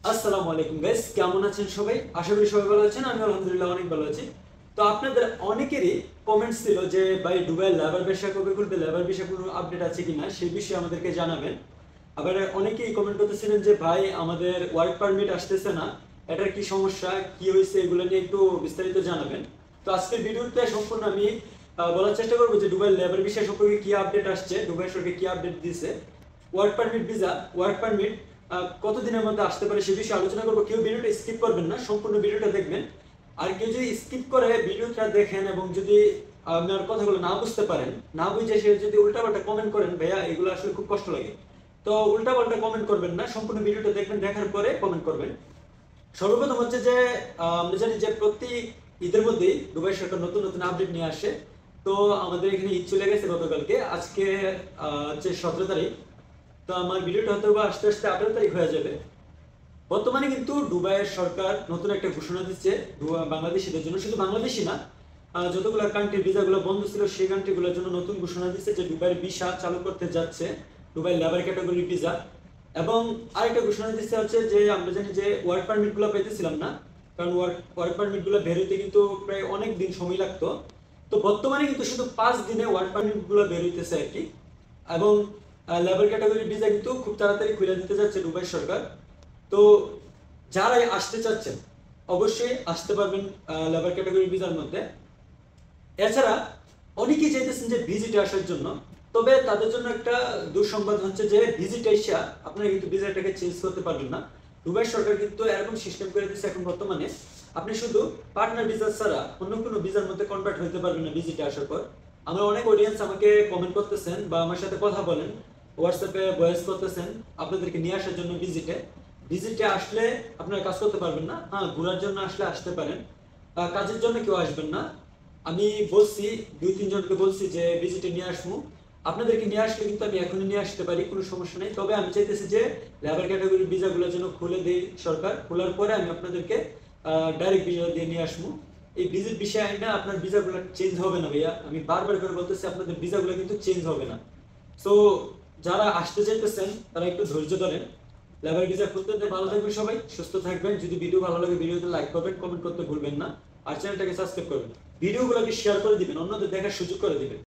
আসসালামু আলাইকুম গাইস, কেমন আছেন সবাই? আশা করি সবাই ভালো আছেন। আমি আলহামদুলিল্লাহ অনেক ভালো আছি। তো আপনাদের অনেকেরই কমেন্টস ছিল যে ভাই দুবাই লেবার ভিসা কবে খুলবে, লেবার ভিসা কোনো আপডেট আছে কিনা সেই বিষয়ে আমাদেরকে জানাবেন। আবার অনেকেই কমেন্ট করতেছিলেন যে ভাই আমাদের ওয়ার্ক পারমিট আসতেছে না, এটার কি সমস্যা, কি হয়েছে, এগুলো নিয়ে একটু বিস্তারিত জানাবেন। তো আজকের ভিডিওতে সম্পূর্ণ আমি বলার চেষ্টা করবো যে দুবাই লেবার ভিসা সম্পর্কে কি আপডেট আসছে, দুবাই সরকার কি আপডেট দিয়েছে, work permit visa, work permit কতদিনের মধ্যে আসতে পারে সে বিষয়ে আলোচনা করবো। কেউ ভিডিওটা স্কিপ করবেন না, সম্পূর্ণ ভিডিওটা দেখবেন। আর কেউ যদি স্কিপ করে ভিডিওটা দেখেন এবং যদি আপনার কথাগুলো না বুঝতে পারেন, না বুঝে সে যদি উল্টাপাল্টা কমেন্ট করেন, ভাইয়া এগুলো আসলে খুব কষ্ট লাগে। তো উল্টাপাল্টা কমেন্ট করবেন না, সম্পূর্ণ ভিডিওটা দেখবেন, দেখার পরে কমেন্ট করবেন। সর্বপ্রথম হচ্ছে যে আমরা জানি যে প্রতি ঈদের মধ্যেই দুবাই সরকার নতুন নতুন আপডেট নিয়ে আসে। তো আমাদের এখানে ঈদ চলে গেছে গতকালকে, আজকে হচ্ছে 17 তারিখ। তো আমার ভিডিওটা হয়তো বা আস্তে আস্তে 18 তারিখ হয়ে যাবে। বর্তমানে কিন্তু দুবাইয়ের সরকার নতুন একটা ঘোষণা দিচ্ছে বাংলাদেশিদের জন্য, শুধু বাংলাদেশি না, যতগুলো কান্ট্রি ভিসাগুলো বন্ধ ছিল সেই কান্ট্রিগুলোর জন্য নতুন ঘোষণা দিচ্ছে যে দুবাইয়ের ভিসা চালু করতে যাচ্ছে, দুবাই লেবার ক্যাটাগরি ভিসা। এবং আরেকটা ঘোষণা দিচ্ছে হচ্ছে যে আমরা জানি যে ওয়ার্ক পারমিট গুলো পেতেছিলাম না, কারণ ওয়ার্ক পারমিট গুলো বের হইতে কিন্তু প্রায় অনেক দিন সময় লাগতো। তো বর্তমানে কিন্তু শুধু 5 দিনে ওয়ার্ক পারমিট গুলো বের হইতেছে আর কি। এবং লেবার ক্যাটাগরি ভিসা কিন্তু খুব তাড়াতাড়ি খুলে দিতে যাচ্ছে দুবাই সরকার। তো যারাই আসতে চাচ্ছেন অবশ্যই আসতে পারবেন লেবার ক্যাটাগরি ভিসার মধ্যে। এছাড়া অনেকেই চাইতেছেন যে ভিজিটে আসার জন্য, তবে তাদের জন্য একটা দুঃসংবাদ হচ্ছে যে ভিজিটে এসে আপনারা কিন্তু ভিসাটাকে চেঞ্জ করতে পারবেন না। দুবাই সরকার কিন্তু এরকম সিস্টেম করে দিচ্ছে এখন বর্তমানে, আপনি শুধু পার্টনার ভিসা ছাড়া অন্য কোনো ভিসার মধ্যে কনভার্ট হতে পারবেন না ভিজিটে আসার পর। আমার অনেক অডিয়েন্স আমাকে কমেন্ট করতেছেন বা আমার সাথে কথা বলেন, হোয়াটসঅ্যাপে ভয়েস করতেছেন আপনাদেরকে নিয়ে আসার জন্য ভিজিটে। ভিজিটে আসলে আপনারা কাজ করতে পারবেন না। হ্যাঁ, ঘোরার জন্য আসলে আসতে পারেন, কাজের জন্য কেউ আসবেন না। আমি বলছি, 2-3 জনকে বলছি যে ভিজিটে নিয়ে আসবো, আপনাদেরকে নিয়ে আসলে কিন্তু আমি এখনই নিয়ে আসতে পারি, কোনো সমস্যা নেই। তবে আমি চাইতেছি যে লেবার ক্যাটাগরি ভিসাগুলো যেন খুলে দেয় সরকার, খোলার পরে আমি আপনাদেরকে ডাইরেক্ট ভিসা দিয়ে নিয়ে আসবো। এই ভিজিট বিষয় না, আপনার ভিসাগুলো চেঞ্জ হবে না ভাইয়া, আমি বারবার করে বলতেছি আপনাদের ভিসাগুলো কিন্তু চেঞ্জ হবে না। সো যারা আসতে চাইতেছেন তারা একটু ধৈর্য ধরেন, লেবার ভিসা খুলতে। ভালো থাকবেন সবাই, সুস্থ থাকবেন। যদি ভিডিও ভালো লাগে ভিডিওতে লাইক করবেন, কমেন্ট করতে ভুলবেন না। আর চ্যানেলটাকে সাবস্ক্রাইব করবেন, ভিডিওগুলোকে শেয়ার করে দিবেন, অন্যদের দেখার সুযোগ করে দিবেন।